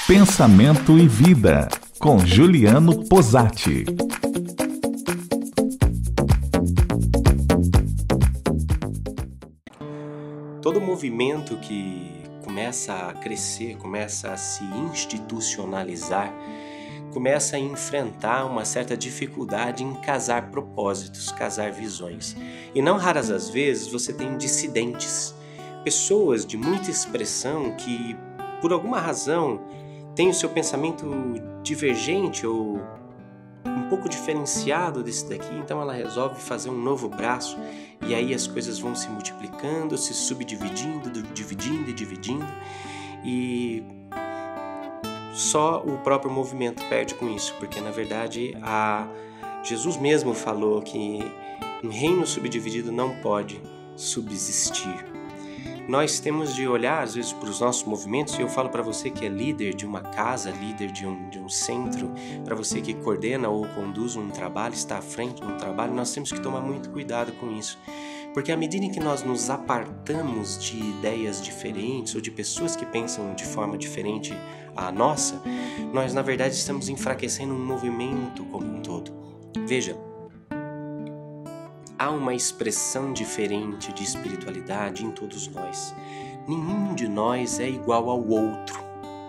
Pensamento e Vida, com Juliano Posati. Todo movimento que começa a crescer, começa a se institucionalizar, começa a enfrentar uma certa dificuldade em casar propósitos, casar visões. E não raras as vezes você tem dissidentes, pessoas de muita expressão que, por alguma razão, têm o seu pensamento divergente ou um pouco diferenciado desse daqui, então ela resolve fazer um novo braço e aí as coisas vão se multiplicando, se subdividindo, dividindo e dividindo, e só o próprio movimento perde com isso, porque na verdade Jesus mesmo falou que um reino subdividido não pode subsistir. Nós temos de olhar às vezes para os nossos movimentos, e eu falo para você que é líder de uma casa, líder de um centro, para você que coordena ou conduz um trabalho, está à frente de um trabalho, nós temos que tomar muito cuidado com isso. Porque à medida em que nós nos apartamos de ideias diferentes ou de pessoas que pensam de forma diferente à nossa, nós na verdade estamos enfraquecendo um movimento como um todo. Veja, há uma expressão diferente de espiritualidade em todos nós. Nenhum de nós é igual ao outro.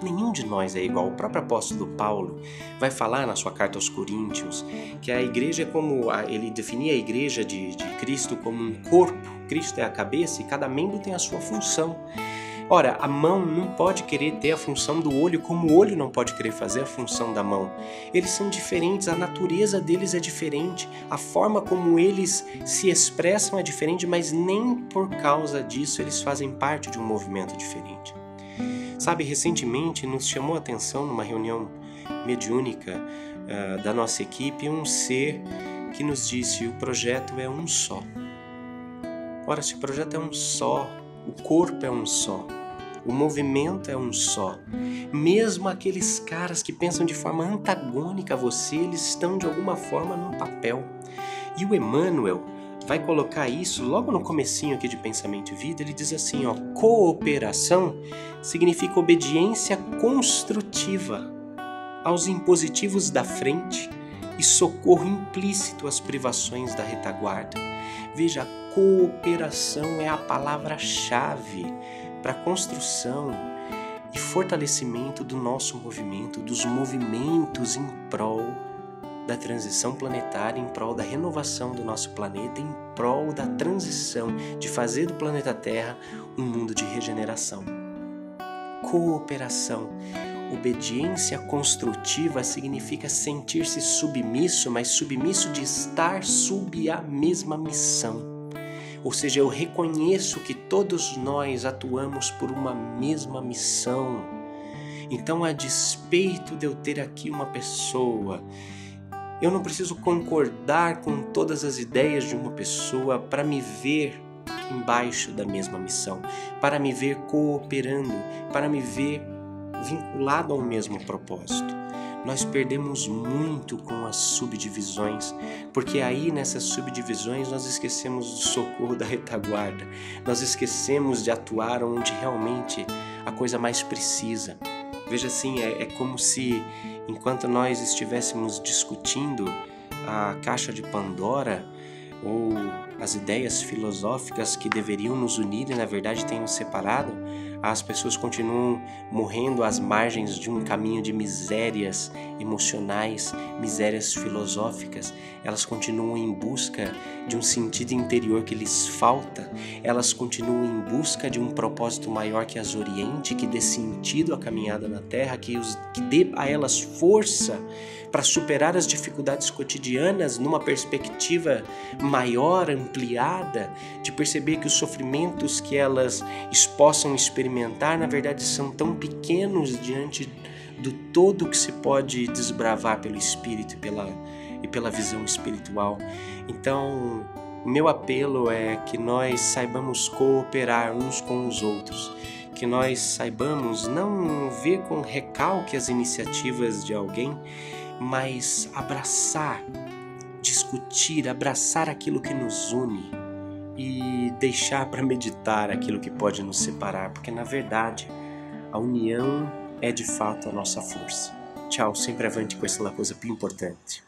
Nenhum de nós é igual. O próprio apóstolo Paulo vai falar na sua carta aos Coríntios que a igreja é como... Ele definia a igreja de Cristo como um corpo. Cristo é a cabeça e cada membro tem a sua função. Ora, a mão não pode querer ter a função do olho, como o olho não pode querer fazer a função da mão. Eles são diferentes, a natureza deles é diferente, a forma como eles se expressam é diferente, mas nem por causa disso eles fazem parte de um movimento diferente. Sabe, recentemente nos chamou a atenção numa reunião mediúnica da nossa equipe um ser que nos disse: o projeto é um só. Ora, se o projeto é um só, o corpo é um só, o movimento é um só. Mesmo aqueles caras que pensam de forma antagônica a você, eles estão de alguma forma num papel. E o Emmanuel vai colocar isso logo no comecinho aqui de Pensamento e Vida. Ele diz assim, cooperação significa obediência construtiva aos impositivos da frente e socorro implícito às privações da retaguarda. Veja, cooperação é a palavra-chave para a construção e fortalecimento do nosso movimento, dos movimentos em prol da transição planetária, em prol da renovação do nosso planeta, em prol da transição de fazer do planeta Terra um mundo de regeneração. Cooperação. Obediência construtiva significa sentir-se submisso, mas submisso de estar sob a mesma missão. Ou seja, eu reconheço que todos nós atuamos por uma mesma missão. Então, a despeito de eu ter aqui uma pessoa, eu não preciso concordar com todas as ideias de uma pessoa para me ver embaixo da mesma missão, para me ver cooperando, para me ver vinculado ao mesmo propósito. Nós perdemos muito com as subdivisões, porque aí nessas subdivisões nós esquecemos do socorro da retaguarda, nós esquecemos de atuar onde realmente a coisa mais precisa. Veja assim, é como se enquanto nós estivéssemos discutindo a caixa de Pandora ou as ideias filosóficas que deveriam nos unir e na verdade têm nos separado, as pessoas continuam morrendo às margens de um caminho de misérias emocionais, misérias filosóficas. Elas continuam em busca de um sentido interior que lhes falta. Elas continuam em busca de um propósito maior que as oriente, que dê sentido à caminhada na Terra, que dê a elas força para superar as dificuldades cotidianas numa perspectiva maior, ampliada, de perceber que os sofrimentos que elas possam experimentar, na verdade, são tão pequenos diante do todo que se pode desbravar pelo Espírito e pela visão espiritual. Então, o meu apelo é que nós saibamos cooperar uns com os outros, que nós saibamos não ver com recalque as iniciativas de alguém, mas abraçar, discutir, abraçar aquilo que nos une e deixar para meditar aquilo que pode nos separar, porque na verdade a união é de fato a nossa força. Tchau, sempre avante com essa coisa più importante.